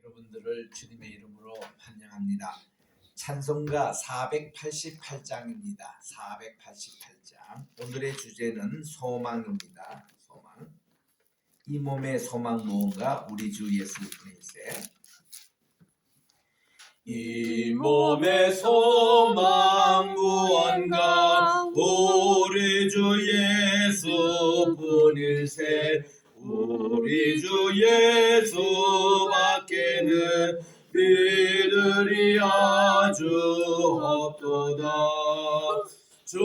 여러분들을 주님의 이름으로 환영합니다. 찬송가 488장입니다. 488장. 오늘의 주제는 소망입니다. 소망. 이 몸의 소망 무언가 우리 주 예수 그리스도의 이 몸의 소망 무언가 우리 주 예수뿐일세. 우리 주 예수밖에는 믿으리 아주 없도다. 주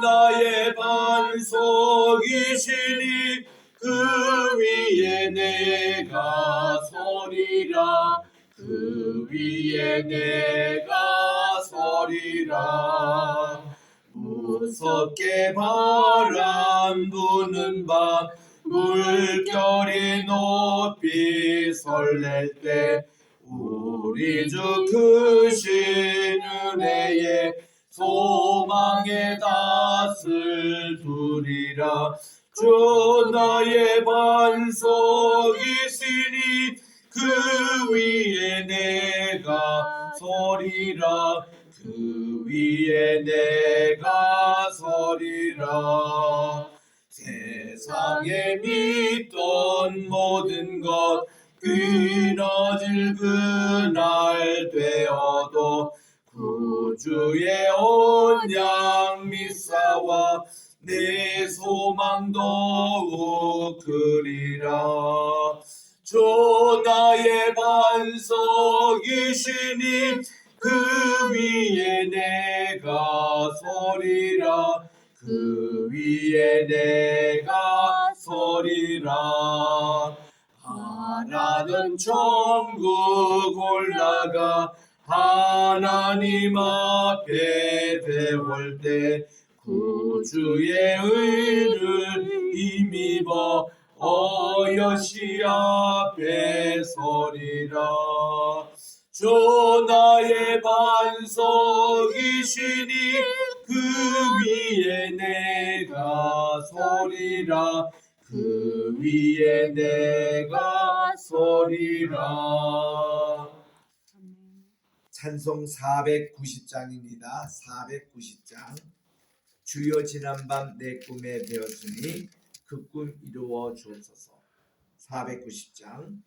나의 반석이시니 그 위에 내가 서리라. 그 위에 내가 서리라. 무섭게 바람 부는 밤 물결이 높이 설렐 때 우리 주 크신 은혜에 소망의 닷을 두리라. 주 나의 반석이시니 그 위에 내가 서리라. 그 위에 내가 서리라. 세상에 믿던 모든 것 끊어질 그날 되어도 구주의 언약 믿사와 내 소망 더욱 그리라. 주 나의 반석이시니 그 위에 내가 서리라. 그 위에 내가 서리라. 바라던 천국 올라가 하나님 앞에 배울 때 구주의 의를 힘입어 어여시 앞에 서리라. 주 나의 반석이시니 그 위에 내가 서리라. 그 위에 내가 서리라. 찬송 490장입니다. 490장. 주여 지난밤 내 꿈에 되었으니 그 꿈 이루어 주옵소서. 490장.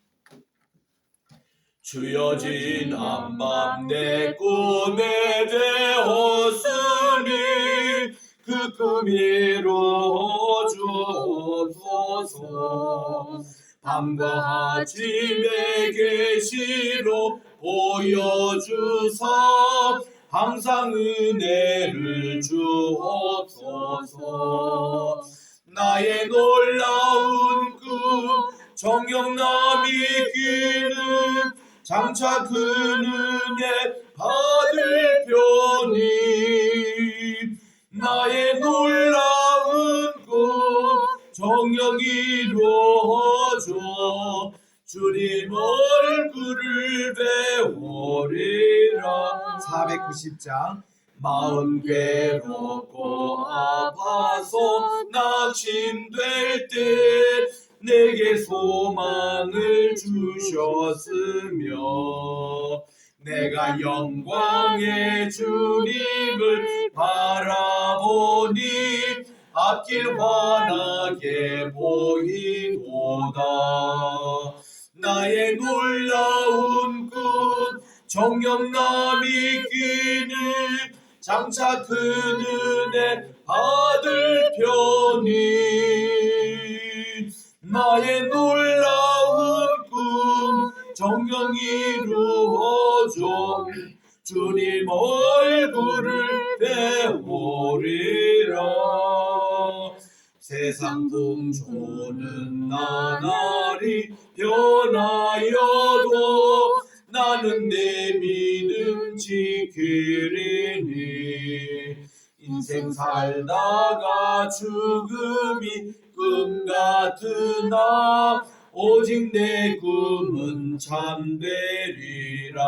주여 지난밤 내 꿈에 되었으니 그 꿈 이루어 주옵소서. 밤과 아침의 계시로 보여주사 항상 은혜를 주옵소서. 나의 놀라운 꿈 정령남이 끼는 장차 그 은혜 받을 편이. 나의 놀라운 꿈 정령 이루어져 주님 얼굴을 배우리라. 490장. 마음 괴롭고 아파서 낙심될 때 내게 소망을 주셨으며 내가 영광의 주님을 바라보니 앞길 환하게 보이도다. 나의 놀라운 꿈 정령남이 끼는 장차 그 은혜 받을 편이. 나의 놀라운 꿈 정령 이루어져 주님 얼굴을 배우리라. 세상 풍조는 나날이 변하여도 나는 내 믿음 지키리니. 인생 살다가 죽음이 꿈 같으나 오직 내 꿈은 참되리라.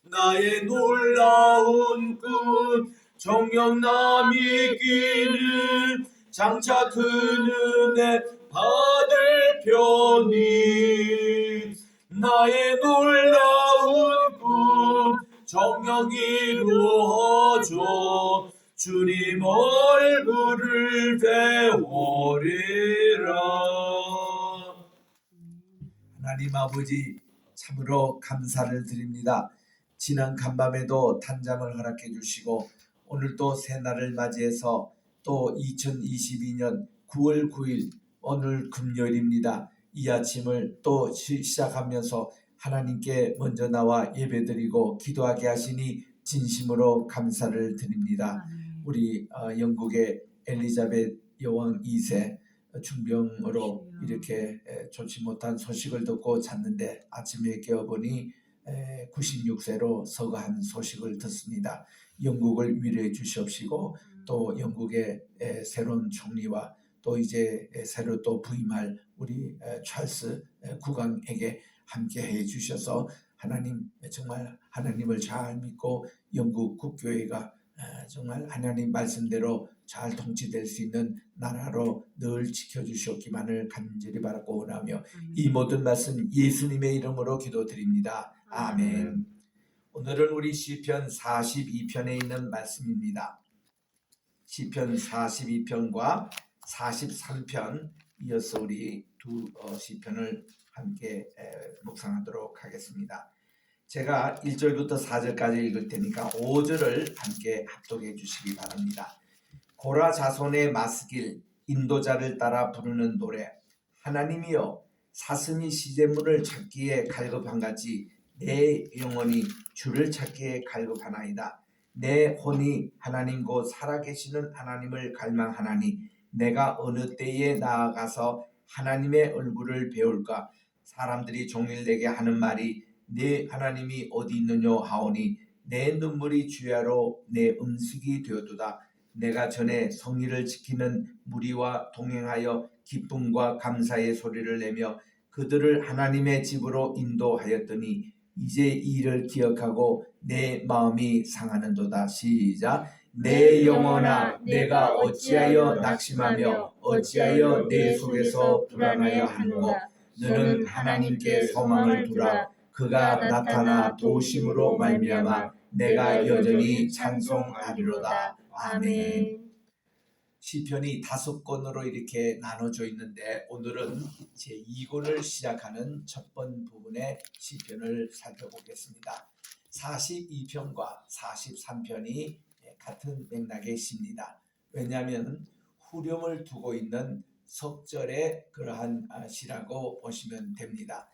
나의 놀라운 꿈 정령남이 끼는 장차 그 은혜 받을 편이. 나의 놀라운 꿈 정녕 이루어줘 주님 얼굴을 배우리라. 하나님 아버지 참으로 감사를 드립니다. 지난 간밤에도 단잠을 허락해 주시고 오늘 또 새날을 맞이해서 또 2022년 9월 9일 오늘 금요일입니다. 이 아침을 또 시작하면서 하나님께 먼저 나와 예배드리고 기도하게 하시니 진심으로 감사를 드립니다. 우리 영국의 엘리자벳 여왕 2세 중병으로 이렇게 좋지 못한 소식을 듣고 잤는데 아침에 깨어보니 96세로 서거한 소식을 듣습니다. 영국을 위로해 주시옵시고 또 영국의 새로운 총리와 또 이제 새로 또 부임할 우리 찰스 국왕에게 함께해 주셔서 하나님 정말 하나님을 잘 믿고 영국 국교회가 정말 하나님 말씀대로 잘 통치될 수 있는 나라로 늘 지켜주시옵기만을 간절히 바라고 원하며 이 모든 말씀 예수님의 이름으로 기도드립니다. 아멘. 오늘은 우리 시편 42편에 있는 말씀입니다. 시편 42편과 43편 이어서 우리 두 시편을 함께 묵상하도록 하겠습니다. 제가 1절부터 4절까지 읽을 테니까 5절을 함께 합독해 주시기 바랍니다. 고라 자손의 마스길 인도자를 따라 부르는 노래. 하나님이여 사슴이 시냇물을 찾기에 갈급한같이 내 영혼이 주를 찾기에 갈급하나이다. 내 혼이 하나님 곧 살아계시는 하나님을 갈망하나니 내가 어느 때에 나아가서 하나님의 얼굴을 배울까. 사람들이 종일 내게 하는 말이 내 하나님이 어디 있느냐 하오니 내 눈물이 주야로 내 음식이 되었도다. 내가 전에 성의를 지키는 무리와 동행하여 기쁨과 감사의 소리를 내며 그들을 하나님의 집으로 인도하였더니 이제 이 일을 기억하고 내 마음이 상하는도다. 시작. 내 영혼아 내가 어찌하여 낙심하며 어찌하여 내 속에서 불안하여 하는가. 너는 하나님께 소망을 두라. 그가 나타나 도우심으로 말미암아 내가 여전히 찬송하리로다. 아멘. 시편이 5권으로 이렇게 나눠져 있는데 오늘은 제2권을 시작하는 첫 번 부분의 시편을 살펴보겠습니다. 42편과 43편이 같은 맥락에 있습니다. 왜냐하면 후렴을 두고 있는 석절의 그러한 시라고 보시면 됩니다.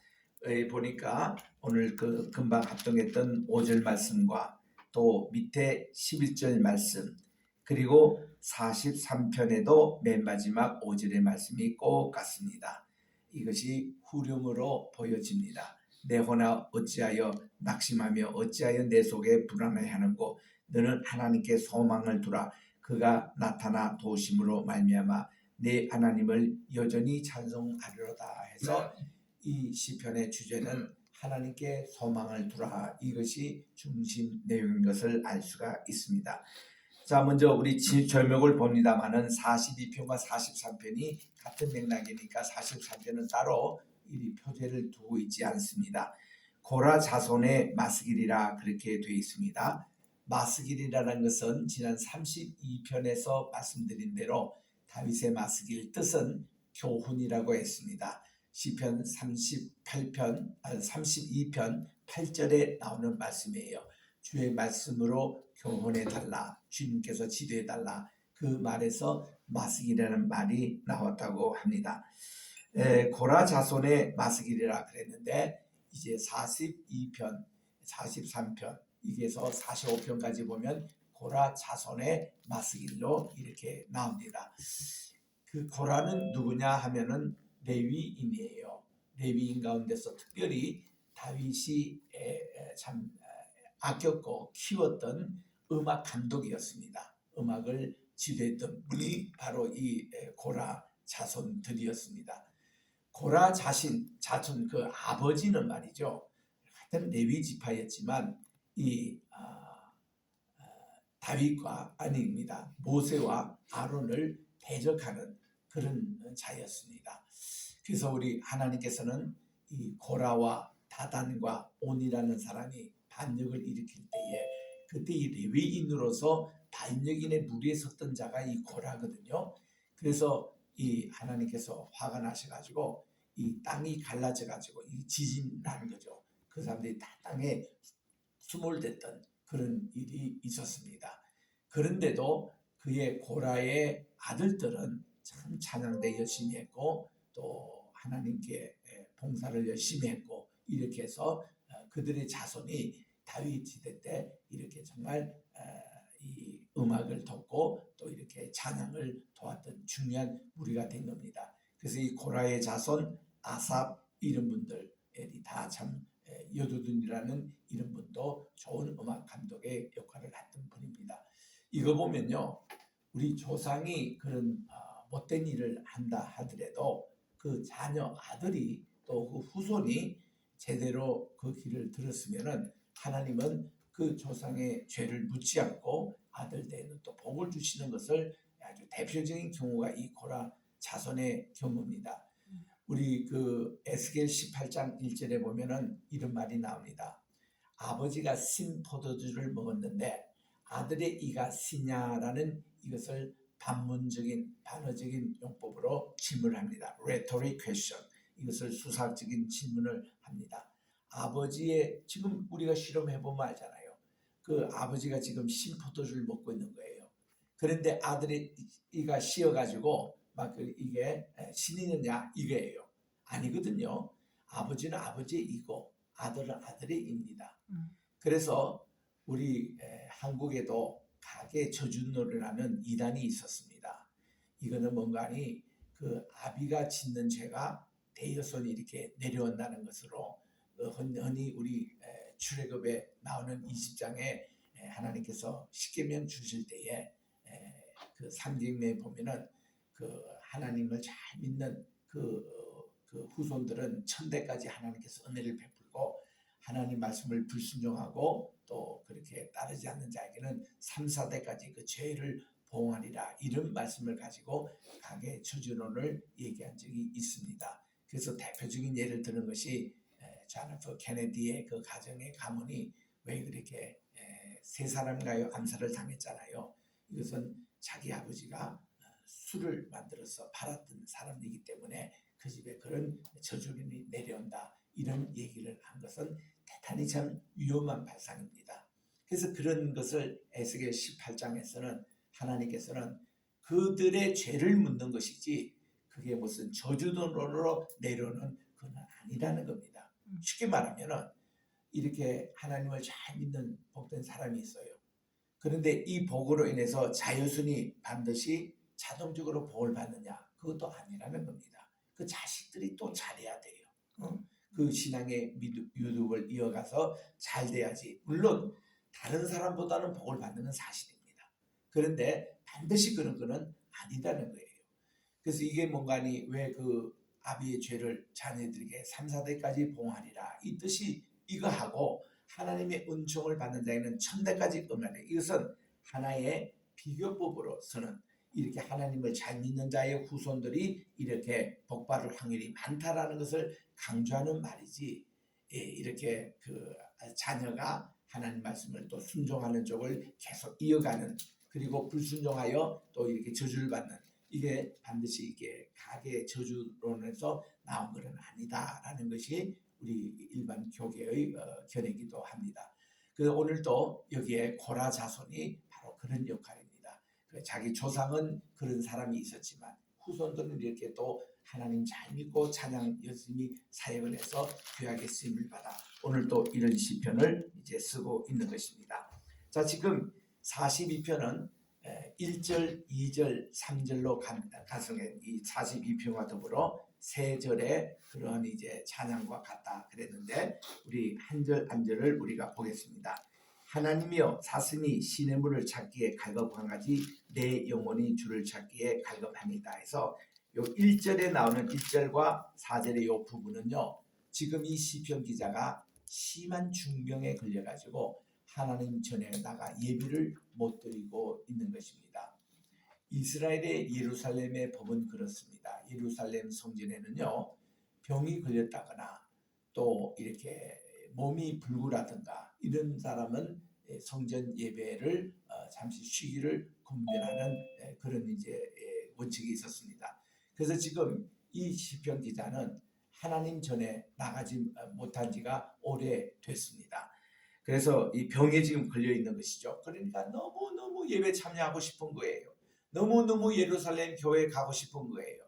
보니까 오늘 그 금방 합동했던 5절 말씀과 또 밑에 11절 말씀 그리고 43편에도 맨 마지막 5절의 말씀이 꼭 같습니다. 이것이 후렴으로 보여집니다. 내 혼아 어찌하여 낙심하며 어찌하여 내 속에 불안해하는고 너는 하나님께 소망을 두라. 그가 나타나 도우심으로 말미암아 내 하나님을 여전히 찬송하리로다 해서 이 시편의 주제는 하나님께 소망을 두라. 이것이 중심 내용인 것을 알 수가 있습니다. 자, 먼저 우리 절목을 봅니다만은 42편과 43편이 같은 맥락이니까 43편은 따로 이 표제를 두고 있지 않습니다. 고라 자손의 마스길이라 그렇게 되어 있습니다. 마스길이라는 것은 지난 32편에서 말씀드린 대로 다윗의 마스길 뜻은 교훈이라고 했습니다. 시편 32편 8절에 나오는 말씀이에요. 주의 말씀으로 교훈해달라. 주님께서 지도해달라. 그 말에서 마스길이라는 말이 나왔다고 합니다. 고라 자손의 마스길이라 그랬는데 이제 42편, 43편, 여기에서 45편까지 보면 고라 자손의 마스길로 이렇게 나옵니다. 그 고라는 누구냐 하면은 레위인이에요. 레위인 가운데서 특별히 다윗이 참 아꼈고 키웠던 음악 감독이었습니다. 음악을 지도했던 분이 바로 이 고라 자손들이었습니다. 고라 자손 그 아버지는 말이죠. 같은 레위 지파였지만 이 다윗과 아닙니다. 모세와 아론을 대적하는 그런 자였습니다. 그래서 우리 하나님께서는 이 고라와 다단과 온이라는 사람이 반역을 일으킬 때에 그때 이 레위인으로서 반역인의 무리에 섰던 자가 이 고라거든요. 그래서 이 하나님께서 화가 나셔가지고 이 땅이 갈라져가지고 이 지진 나는 거죠. 그 사람들이 다 땅에 수몰됐던 그런 일이 있었습니다. 그런데도 그의 고라의 아들들은 참 찬양대 열심히 했고 또 하나님께 봉사를 열심히 했고 이렇게 해서 그들의 자손이 다윗 시대 때 이렇게 정말 이 음악을 돕고 또 이렇게 찬양을 도왔던 중요한 무리가 된 겁니다. 그래서 이 고라의 자손 아삽 이런 분들이 다 참 여두둔이라는 이런 분도 좋은 음악 감독의 역할을 했던 분입니다. 이거 보면요, 우리 조상이 그런 못된 일을 한다 하더라도 그 자녀 아들이 또 그 후손이 제대로 그 길을 들었으면은 하나님은 그 조상의 죄를 묻지 않고 아들 대에는 또 복을 주시는 것을 아주 대표적인 경우가 이 고라 자손의 경우입니다. 우리 그 에스겔 18장 1절에 보면은 이런 말이 나옵니다. 아버지가 신 포도주를 먹었는데 아들의 이가 시냐라는 이것을 반어적인 용법으로 질문합니다. Rhetoric question. 이것을 수사적인 질문을 합니다. 아버지의 지금 우리가 실험해 보면 알잖아요. 그 아버지가 지금 신 포도주를 먹고 있는 거예요. 그런데 아들의 이가 시어가지고 막 이게 신이느냐 이거예요. 아니거든요. 아버지는 아버지의 이고 아들은 아들의 입니다. 그래서 우리 한국에도 가계 저주노래라는 이단이 있었습니다. 이거는 뭔가니 그 아비가 짓는 죄가 대여손이 이렇게 내려온다는 것으로 흔히 우리 출애굽에 나오는 20장에 하나님께서 십계명 주실 때에 그 상징에 보면은 그 하나님을 잘 믿는 그 후손들은 천대까지 하나님께서 은혜를 베풀고 하나님 말씀을 불순종하고 또 그렇게 따르지 않는 자에게는 3, 4대까지 그 죄를 보응하리라 이런 말씀을 가지고 가계 저주론을 얘기한 적이 있습니다. 그래서 대표적인 예를 드는 것이 존 F 케네디의 그 가정의 가문이 왜 그렇게 세 사람가요 암살을 당했잖아요. 이것은 자기 아버지가 술을 만들어서 팔았던 사람이기 때문에 그 집에 그런 저주론이 내려온다 이런 얘기를 한 것은 대단히 참 위험한 발상입니다. 그래서 그런 것을 에스겔 18장에서는 하나님께서는 그들의 죄를 묻는 것이지 그게 무슨 저주론으로 내려오는 그건 아니라는 겁니다. 쉽게 말하면은 이렇게 하나님을 잘 믿는 복된 사람이 있어요. 그런데 이 복으로 인해서 자유순이 반드시 자동적으로 복을 받느냐? 그것도 아니라는 겁니다. 그 자식들이 또 잘해야 돼요. 그 신앙의 유득을 이어가서 잘 돼야지. 물론 다른 사람보다는 복을 받는 건 사실입니다. 그런데 반드시 그런 거는 아니라는 거예요. 그래서 이게 뭔가니 왜 그 아비의 죄를 자녀들에게 3, 4대까지 봉하리라 이 뜻이 이거 하고 하나님의 은총을 받는 자에는 천대까지 응하네. 이것은 하나의 비교법으로서는 이렇게 하나님을 잘 믿는 자의 후손들이 이렇게 복받을 확률이 많다라는 것을 강조하는 말이지. 이렇게 그 자녀가 하나님 말씀을 또 순종하는 쪽을 계속 이어가는 그리고 불순종하여 또 이렇게 저주를 받는 이게 반드시 이게 가계 저주론에서 나온 것은 아니다라는 것이 우리 일반 교계의 견해이기도 합니다. 그 오늘도 여기에 고라 자손이 바로 그런 역할입니다. 자기 조상은 그런 사람이 있었지만 후손들은 이렇게 또 하나님 잘 믿고 찬양 열심히 사역을 해서 귀하게 쓰임을 받아 오늘 또 이런 시편을 이제 쓰고 있는 것입니다. 자, 지금 42편은 1절, 2절, 3절로 가성한 이 42편과 더불어 3절의 그런 이제 찬양과 같다 그랬는데 우리 한 절 한 절을 우리가 보겠습니다. 하나님이여 사슴이 시냇물을 찾기에 갈급한가지 내 영혼이 주를 찾기에 갈급합니다 해서 요 1절에 나오는 1절과 4절의 요 부분은요. 지금 이 시편 기자가 심한 중병에 걸려가지고 하나님 전에 나가 예배를 못 드리고 있는 것입니다. 이스라엘의 예루살렘의 법은 그렇습니다. 예루살렘 성전에는요. 병이 걸렸다거나 또 이렇게 몸이 불구라든가 이런 사람은 성전 예배를 잠시 쉬기를 권면하는 그런 이제 원칙이 있었습니다. 그래서 지금 이 시편 기자는 하나님 전에 나가지 못한 지가 오래됐습니다. 그래서 이 병에 지금 걸려 있는 것이죠. 그러니까 너무너무 예배 참여하고 싶은 거예요. 너무너무 예루살렘 교회에 가고 싶은 거예요.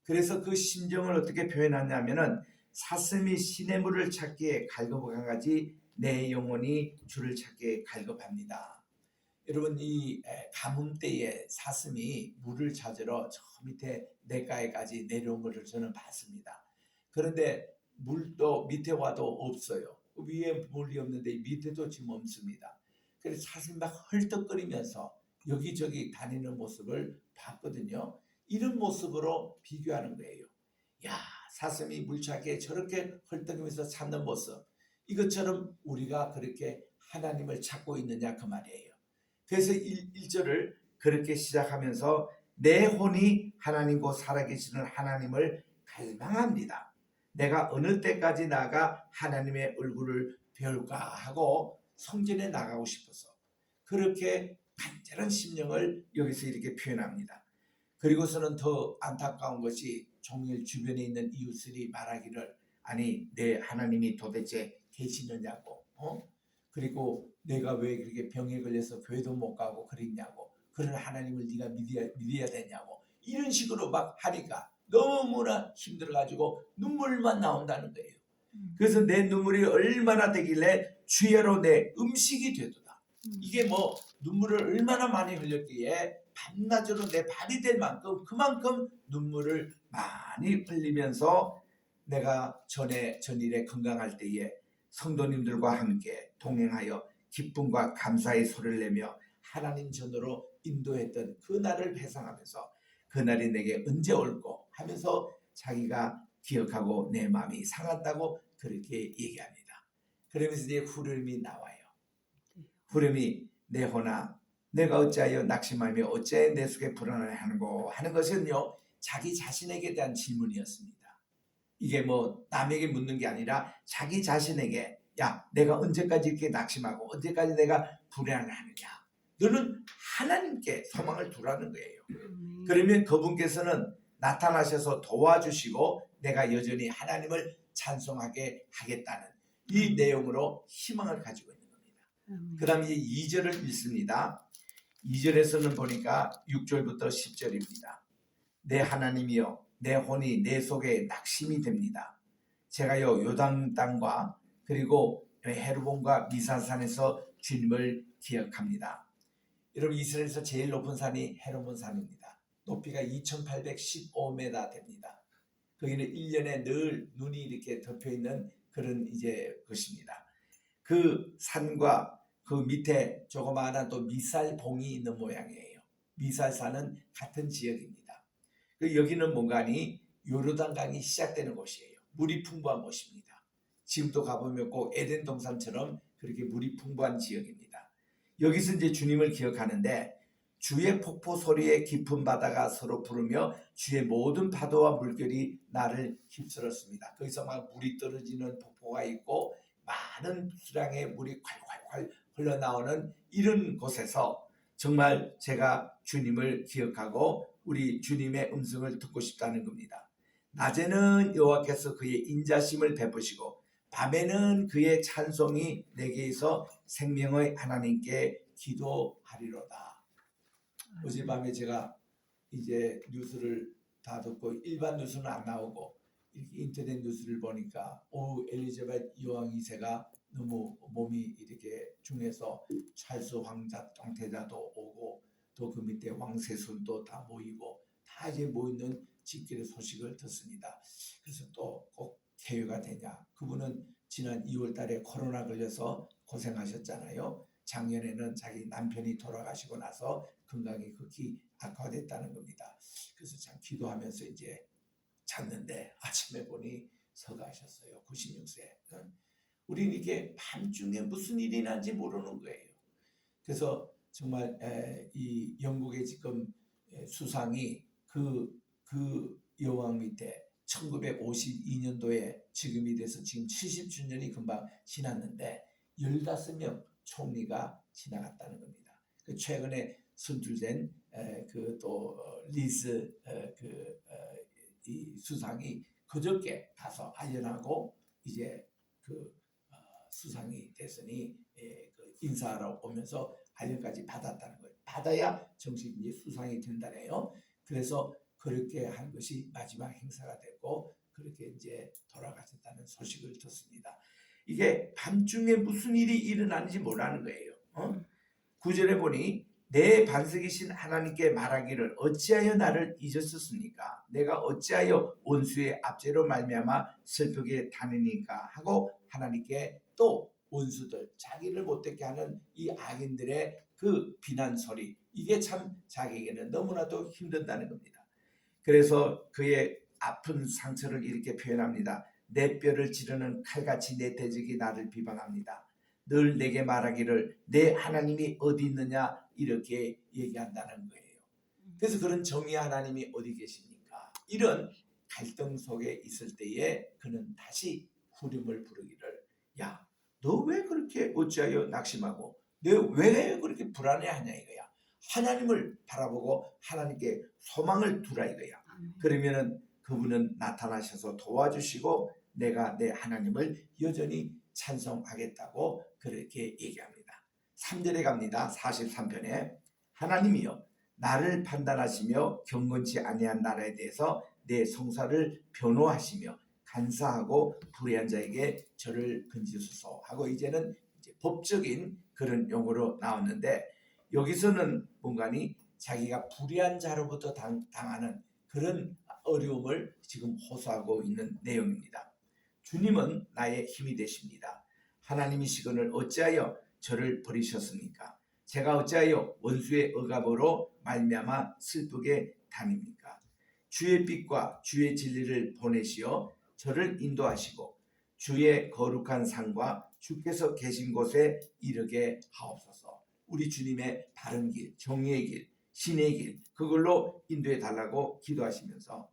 그래서 그 심정을 어떻게 표현하냐면은 사슴이 시냇물을 찾기에 갈급한 같이 내 영혼이 주를 찾기에 갈급합니다. 여러분 이 가뭄 때에 사슴이 물을 찾으러 저 밑에 냇가에까지 내려온 것을 저는 봤습니다. 그런데 물도 밑에 와도 없어요. 위에 물이 없는데 밑에도 지금 없습니다. 그래서 사슴이 막 헐떡거리면서 여기저기 다니는 모습을 봤거든요. 이런 모습으로 비교하는 거예요. 야, 사슴이 물 찾기에 저렇게 헐떡이면서 찾는 모습, 이것처럼 우리가 그렇게 하나님을 찾고 있느냐 그 말이에요. 그래서 1절을 그렇게 시작하면서 내 혼이 하나님 곧 살아계시는 하나님을 갈망합니다. 내가 어느 때까지 나가 하나님의 얼굴을 배울까 하고 성전에 나가고 싶어서 그렇게 간절한 심령을 여기서 이렇게 표현합니다. 그리고서는 더 안타까운 것이 종일 주변에 있는 이웃들이 말하기를 아니 내 하나님이 도대체 계시느냐고 그리고 내가 왜 그렇게 병에 걸려서 교회도 못 가고 그랬냐고 그런 하나님을 네가 믿어야 되냐고 이런 식으로 막 하니까 너무나 힘들어가지고 눈물만 나온다는 거예요. 그래서 내 눈물이 얼마나 되길래 주야로 내 음식이 되도다. 이게 뭐 눈물을 얼마나 많이 흘렸기에 밤낮으로 내 밥이 될 만큼 그만큼 눈물을 많이 흘리면서 내가 전일에 건강할 때에 성도님들과 함께 동행하여 기쁨과 감사의 소리를 내며 하나님 전으로 인도했던 그날을 회상하면서 그날이 내게 언제 올고 하면서 자기가 기억하고 내 마음이 상했다고 그렇게 얘기합니다. 그러면서 이제 후렴이 나와요. 후렴이 내 혼아 내가 어찌하여 낙심하며 어찌하여 내 속에 불안해하는고 하는 것은요 자기 자신에게 대한 질문이었습니다. 이게 뭐 남에게 묻는 게 아니라 자기 자신에게 야 내가 언제까지 이렇게 낙심하고 언제까지 내가 불안해하느냐 너는 하나님께 소망을 두라는 거예요. 그러면 그분께서는 나타나셔서 도와주시고 내가 여전히 하나님을 찬송하게 하겠다는 이 내용으로 희망을 가지고 있는 겁니다. 그 다음에 2절을 읽습니다. 2절에서는 보니까 6절부터 10절입니다. 내 하나님이여 내 혼이 내 속에 낙심이 됩니다. 제가요 요단 땅과 그리고 헤르본과 미사산에서 주님을 기억합니다. 여러분 이스라엘에서 제일 높은 산이 헤르본 산입니다. 높이가 2815m 됩니다. 거기는 1년에 늘 눈이 이렇게 덮여 있는 그런 이제 것입니다. 그 산과 그 밑에 조그마한 또 미살봉이 있는 모양이에요. 미살산은 같은 지역입니다. 여기는 뭔가니 요르단강이 시작되는 곳이에요. 물이 풍부한 곳입니다. 지금도 가보면 꼭 에덴 동산처럼 그렇게 물이 풍부한 지역입니다. 여기서 이제 주님을 기억하는데 주의 폭포 소리에 깊은 바다가 서로 부르며 주의 모든 파도와 물결이 나를 휩쓸었습니다. 거기서 막 물이 떨어지는 폭포가 있고 많은 수량의 물이 콸콸콸 흘러나오는 이런 곳에서 정말 제가 주님을 기억하고 우리 주님의 음성을 듣고 싶다는 겁니다. 낮에는 여호와께서 그의 인자심을 베푸시고 밤에는 그의 찬송이 내게서 생명의 하나님께 기도하리로다. 어젯밤에 제가 이제 뉴스를 다 듣고 일반 뉴스는 안 나오고 이렇게 인터넷 뉴스를 보니까 엘리자베트 여왕 2세가 너무 몸이 이렇게 중해서 찰스 황태자도 오고 또 그 밑에 왕세손도 다 모이고 다 이제 모이는 직결의 소식을 듣습니다. 그래서 또 꼭 개회가 되냐? 그분은 지난 2월 달에 코로나 걸려서 고생하셨잖아요. 작년에는 자기 남편이 돌아가시고 나서 건강이 극히 악화됐다는 겁니다. 그래서 참 기도하면서 이제 잤는데 아침에 보니 서가하셨어요. 96세. 우리는 이게 밤중에 무슨 일이 난지 모르는 거예요. 그래서 정말 이 영국의 지금 수상이 그 여왕 밑에 1952년도에 지금이 돼서 지금 70주년이 금방 지났는데 15명 총리가 지나갔다는 겁니다. 그 최근에 선출된 그또 리스 이 수상이 그저께 가서 아련하고 이제 수상이 됐으니 그 인사하러 오면서 아련까지 받았다는 거예요. 받아야 정식 이제 수상이 된다네요. 그래서 그렇게 한 것이 마지막 행사가 됐고 그렇게 이제 돌아가셨다는 소식을 듣습니다. 이게 밤중에 무슨 일이 일어나는지 모르는 거예요. 9절에 보니 내 반석이신 하나님께 말하기를 어찌하여 나를 잊으셨습니까? 내가 어찌하여 원수의 압제로 말미암아 슬프게 다니니까 하고 하나님께 또 원수들 자기를 못되게 하는 이 악인들의 그 비난 소리 이게 참 자기에게는 너무나도 힘든다는 겁니다. 그래서 그의 아픈 상처를 이렇게 표현합니다. 내 뼈를 찌르는 칼같이 내 대적이 나를 비방합니다. 늘 내게 말하기를 내 하나님이 어디 있느냐 이렇게 얘기한다는 거예요. 그래서 그런 정의 하나님이 어디 계십니까? 이런 갈등 속에 있을 때에 그는 다시 후렴을 부르기를 야, 너 왜 그렇게 어찌하여 낙심하고 너 왜 그렇게 불안해하냐 이거야. 하나님을 바라보고 하나님께 소망을 두라 이거야. 그러면은 그분은 나타나셔서 도와주시고 내가 내 하나님을 여전히 찬송하겠다고 그렇게 얘기합니다. 3절에 갑니다. 43편에 하나님이여 나를 판단하시며 경건치 아니한 나라에 대해서 내 성사를 변호하시며 간사하고 불의한 자에게 저를 건지소서 하고 이제는 이제 법적인 그런 용어로 나왔는데 여기서는 뭔가니 자기가 불의한 자로부터 당하는 그런 어려움을 지금 호소하고 있는 내용입니다. 주님은 나의 힘이 되십니다. 하나님이시거늘 어찌하여 저를 버리셨습니까? 제가 어찌하여 원수의 억압으로 말미암아 슬프게 다닙니까? 주의 빛과 주의 진리를 보내시어 저를 인도하시고 주의 거룩한 산과 주께서 계신 곳에 이르게 하옵소서. 우리 주님의 바른 길, 정의의 길, 신의 길 그걸로 인도해 달라고 기도하시면서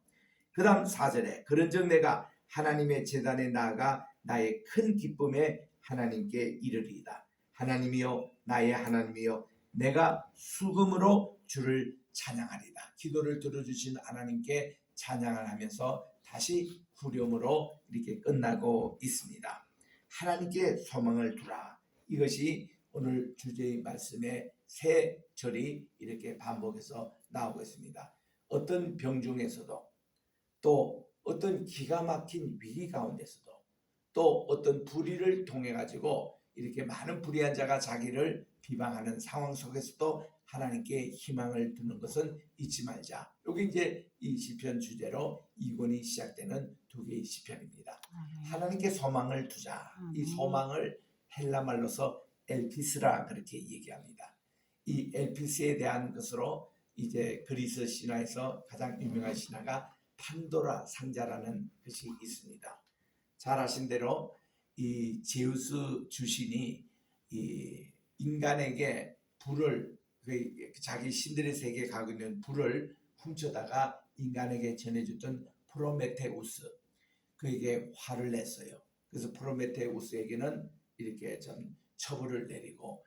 그 다음 4절에 그런즉 내가 하나님의 제단에 나아가 나의 큰 기쁨에 하나님께 이르리이다. 하나님이여 나의 하나님이여 내가 수금으로 주를 찬양하리다. 기도를 들어주신 하나님께 찬양을 하면서 다시 후렴으로 이렇게 끝나고 있습니다. 하나님께 소망을 두라. 이것이 오늘 주제의 말씀의 세 절이 이렇게 반복해서 나오고 있습니다. 어떤 병 중에서도 또 어떤 기가 막힌 위기 가운데서도 또 어떤 불의를 통해 가지고 이렇게 많은 불의한 자가 자기를 비방하는 상황 속에서도 하나님께 희망을 두는 것은 잊지 말자. 여기 이제 이 시편 주제로 2권이 시작되는 두 개의 시편입니다. 하나님께 소망을 두자. 이 소망을 헬라말로서 엘피스라 그렇게 얘기합니다. 이 엘피스에 대한 것으로 이제 그리스 신화에서 가장 유명한 신화가 판도라 상자라는 것이 있습니다. 잘 아신 대로 이 제우스 주신이 이 인간에게 불을 자기 신들의 세계에 가고 있는 불을 훔쳐다가 인간에게 전해주던 프로메테우스 그에게 화를 냈어요. 그래서 프로메테우스에게는 이렇게 좀 처벌을 내리고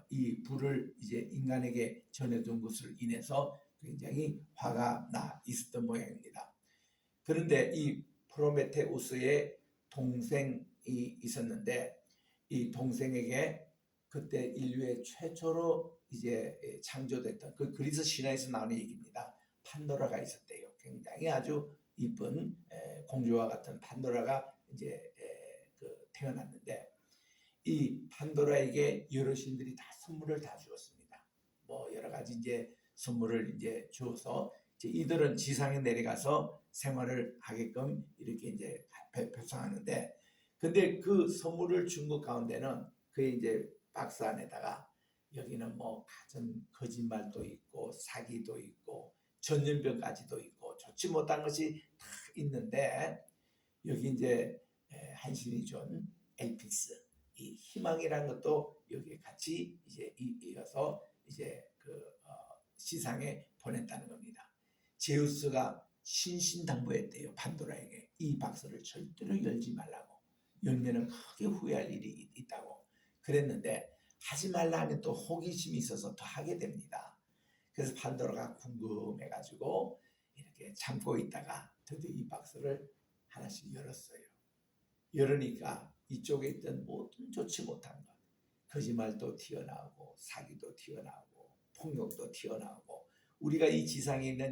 이 불을 이제 인간에게 전해준 것을 인해서 굉장히 화가 나 있었던 모양입니다. 그런데 이 프로메테우스의 동생이 있었는데 이 동생에게 그때 인류의 최초로 이제 창조됐던 그 그리스 신화에서 나오는 얘기입니다. 판도라가 있었대요. 굉장히 아주 이쁜 공주와 같은 판도라가 이제 태어났는데 이 판도라에게 여러 신들이 다 선물을 다 주었습니다. 뭐 여러 가지 이제 선물을 이제 주어서 이제 이들은 지상에 내려가서 생활을 하게끔 이렇게 이제 배상하는데 근데 그 선물을 준 것 가운데는 그의 이제 박스 안에다가 여기는 뭐 가진 거짓말도 있고 사기도 있고 전염병까지도 있고 좋지 못한 것이 다 있는데 여기 이제 한 신이 준 엘피스 이 희망이라는 것도 여기에 같이 이제 이어서 이제 그 시상에 보냈다는 겁니다. 제우스가 신신당부했대요. 판도라에게 이 박스를 절대로 열지 말라고. 열면은 크게 후회할 일이 있다고 그랬는데 하지 말라 하면 또 호기심이 있어서 더 하게 됩니다. 그래서 판도라가 궁금해가지고 이렇게 참고 있다가 드디어 이 박스를 하나씩 열었어요. 열으니까 이쪽에 있던 모든 좋지 못한 것, 거짓말도 튀어나오고 사기도 튀어나오고 폭력도 튀어나오고 우리가 이 지상에 있는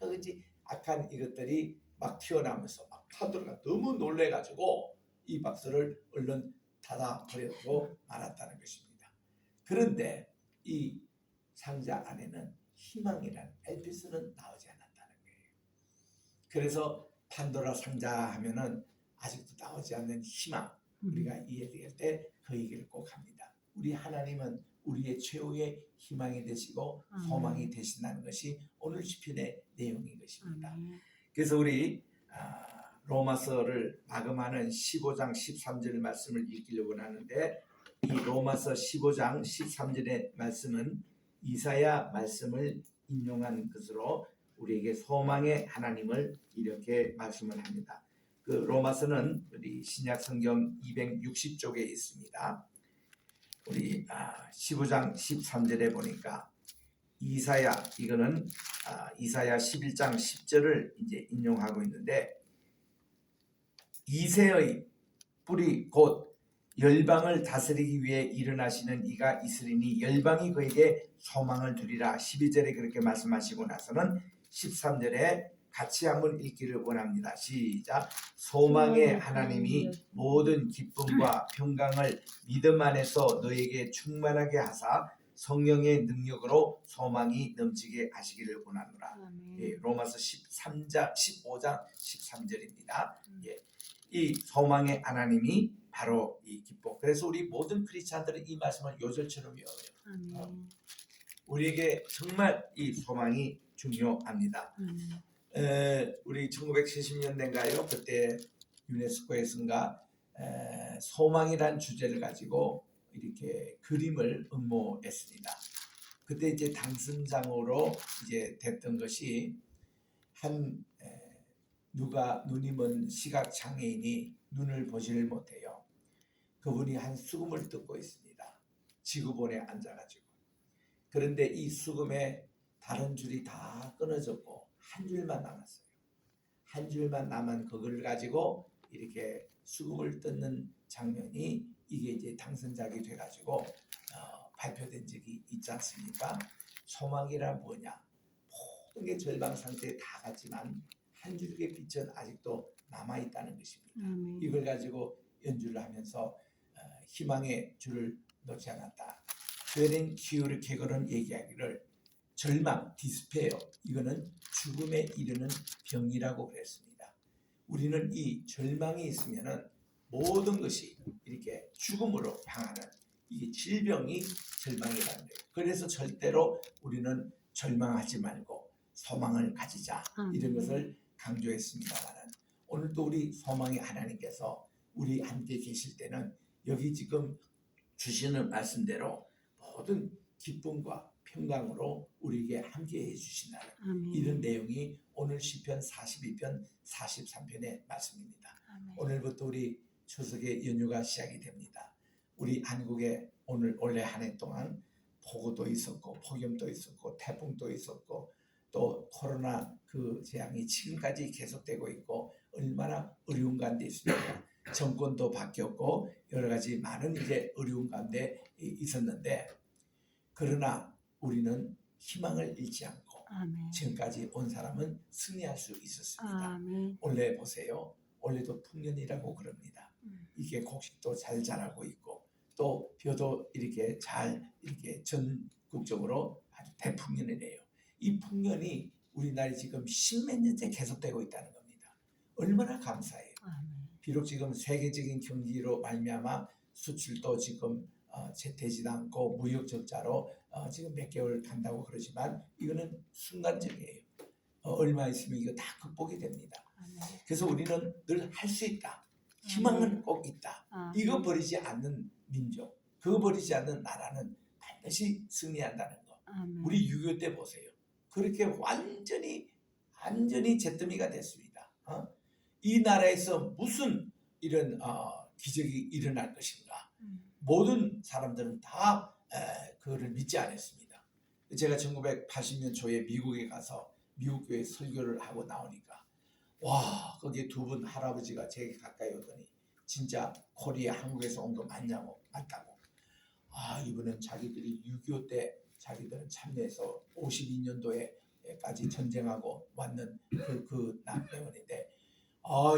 여러 가지 악한 이것들이 막 튀어나오면서 막 판도라가 너무 놀래가지고 이 박스를 얼른 닫아버리고 말았다는 것입니다. 그런데 이 상자 안에는 희망이라는 에피스는 나오지 않았다는 거예요. 그래서 판도라 상자 하면은 아직도 나오지 않는 희망, 우리가 이해될 때 그 얘기를 꼭 합니다. 우리 하나님은 우리의 최후의 희망이 되시고 소망이 되신다는 것이 오늘 시편의 내용인 것입니다. 그래서 우리 로마서를 마감하는 15장 13절 말씀을 읽으려고 하는데 이 로마서 15장 13절의 말씀은 이사야 말씀을 인용한 것으로 우리에게 소망의 하나님을 이렇게 말씀을 합니다. 그 로마서는 우리 신약 성경 260쪽에 있습니다. 우리 15장 13절에 보니까 이사야 이거는 이사야 11장 10절을 이제 인용하고 있는데 이새의 뿌리 곧 열방을 다스리기 위해 일어나시는 이가 있으리니 열방이 그에게 소망을 두리라. 12절에 그렇게 말씀하시고 나서는 13절에 같이 한번 읽기를 원합니다. 시작. 소망의 하나님이 모든 기쁨과 평강을 믿음 안에서 너에게 충만하게 하사 성령의 능력으로 소망이 넘치게 하시기를 원하노라. 예, 로마서 15장 13절입니다. 예, 이 소망의 하나님이 바로 이 기쁨. 그래서 우리 모든 크리스찬들은 이 말씀을 요절처럼 외워요. 우리에게 정말 이 소망이 중요합니다. 우리 1970년대인가요? 그때 유네스코에서인가 소망이란 주제를 가지고 이렇게 그림을 응모했습니다. 그때 이제 당선장으로 이제 됐던 것이 한 누가 눈이 먼 시각 장애인이 눈을 보지를 못해요. 그분이 한 수금을 뜯고 있습니다. 지구본에 앉아가지고. 그런데 이 수금에 다른 줄이 다 끊어졌고 한 줄만 남았어요. 한 줄만 남은 그걸 가지고 이렇게 수금을 뜯는 장면이 이게 이제 당선작이 돼가지고 발표된 적이 있지 않습니까? 소망이란 뭐냐? 모든 게 절망 상태에 다 갔지만 한 줄의 빛은 아직도 남아있다는 것입니다. 이걸 가지고 연주를 하면서 희망의 줄을 놓지 않았다. 베렌 키우르 케거는 얘기하기를 절망, 디스페어, 이거는 죽음에 이르는 병이라고 그랬습니다. 우리는 이 절망이 있으면은 모든 것이 이렇게 죽음으로 향하는 이 질병이 절망이라는 거예요. 그래서 절대로 우리는 절망하지 말고 소망을 가지자 이런 것을 강조했습니다만은 오늘도 우리 소망의 하나님께서 우리 함께 계실 때는 여기 지금 주시는 말씀대로 모든 기쁨과 평강으로 우리에게 함께해 주신다는 이런 내용이 오늘 시편 42편 43편의 말씀입니다. 오늘부터 우리 추석의 연휴가 시작이 됩니다. 우리 한국에 오늘 올해 한 해 동안 폭우도 있었고 폭염도 있었고 태풍도 있었고 또 코로나 그 재앙이 지금까지 계속되고 있고 얼마나 어려운 가운데 있습니다. 정권도 바뀌었고 여러 가지 많은 이제 어려운 가운데 있었는데 그러나 우리는 희망을 잃지 않고 지금까지 온 사람은 승리할 수 있었습니다. 올해 보세요. 올해도 풍년이라고 그럽니다. 이게 곡식도 잘 자라고 있고 또 벼도 이렇게 잘 이렇게 전국적으로 아주 대풍년이래요. 이 풍년이 우리나라에 지금 십몇 년째 계속되고 있다는 겁니다. 얼마나 감사해요. 비록 지금 세계적인 경기로 말미암아 수출도 지금 되지 않고 무역 적자로 지금 몇 개월 간다고 그러지만 이거는 순간적이에요. 얼마 있으면 이거 다 극복이 됩니다. 그래서 우리는 늘 할 수 있다. 희망은 꼭 있다. 이거 버리지 않는 민족, 그거 버리지 않는 나라는 반드시 승리한다는 거. 우리 6.25 때 보세요. 그렇게 완전히 완전히 잿더미가 됐습니다. 이 나라에서 무슨 이런 기적이 일어날 것인가? 모든 사람들은 다 그거를 믿지 않았습니다. 제가 1980년 초에 미국에 가서 미국 교회 설교를 하고 나오니까 와, 거기에 두 분 할아버지가 제게 가까이 오더니 진짜 코리아 한국에서 온 거 맞냐고, 맞다고. 이분은 자기들이 6.25 때 자기들은 참여해서 52년도에까지 전쟁하고 왔는 그 남대원인데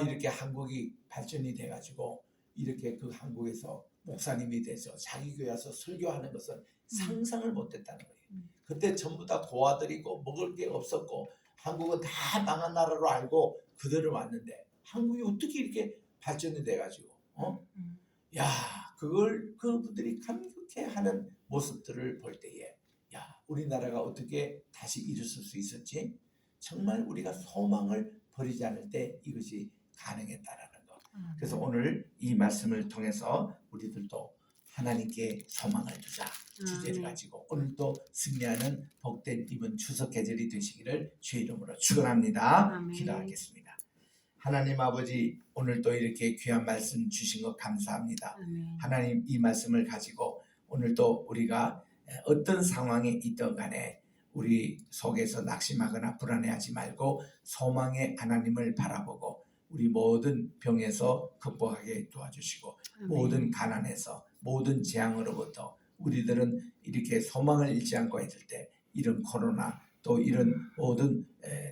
이렇게 한국이 발전이 돼가지고 이렇게 그 한국에서 목사님이 돼서 자기 교회 와서 설교하는 것은 상상을 못했다는 거예요. 그때 전부 다 고아들이고 먹을 게 없었고 한국은 다 망한 나라로 알고 그대로 왔는데 한국이 어떻게 이렇게 발전이 돼가지고 야, 그걸 그분들이 감격해하는 모습들을 볼 때에 야, 우리나라가 어떻게 다시 일어설 수 있었지? 정말 우리가 소망을 버리지 않을 때 이것이 가능했다라는 것. 그래서 오늘 이 말씀을 통해서 우리들도 하나님께 소망을 두자 주제를 가지고 오늘도 승리하는 복된 이번 추석 계절이 되시기를 주의 이름으로 축원합니다. 기도하겠습니다. 하나님 아버지, 오늘도 이렇게 귀한 말씀 주신 것 감사합니다. 하나님, 이 말씀을 가지고 오늘도 우리가 어떤 상황에 있든 간에 우리 속에서 낙심하거나 불안해하지 말고 소망의 하나님을 바라보고 우리 모든 병에서 극복하게 도와주시고 모든 가난에서 모든 재앙으로부터 우리들은 이렇게 소망을 잃지 않고 있을 때 이런 코로나 또 이런 모든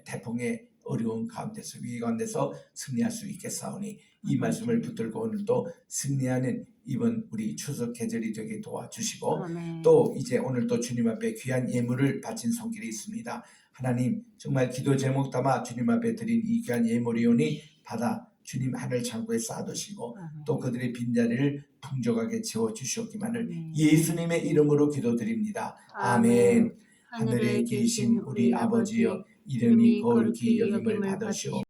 태풍의 어려운 가운데서 위기 가운데서 승리할 수 있겠사오니 이 말씀을 붙들고 오늘도 승리하는 이번 우리 추석 계절이 되게 도와주시고 또 이제 오늘도 주님 앞에 귀한 예물을 바친 손길이 있습니다. 하나님, 정말 기도 제목 담아 주님 앞에 드린 이 귀한 예물이오니 받아 주님 하늘 창고에 쌓아두시고 또 그들의 빈자리를 풍족하게 채워주시옵기만을 예수님의 이름으로 기도드립니다. 아멘. 하늘에 계신 우리 아버지여, 이름이 거룩히 여김을 받으시오.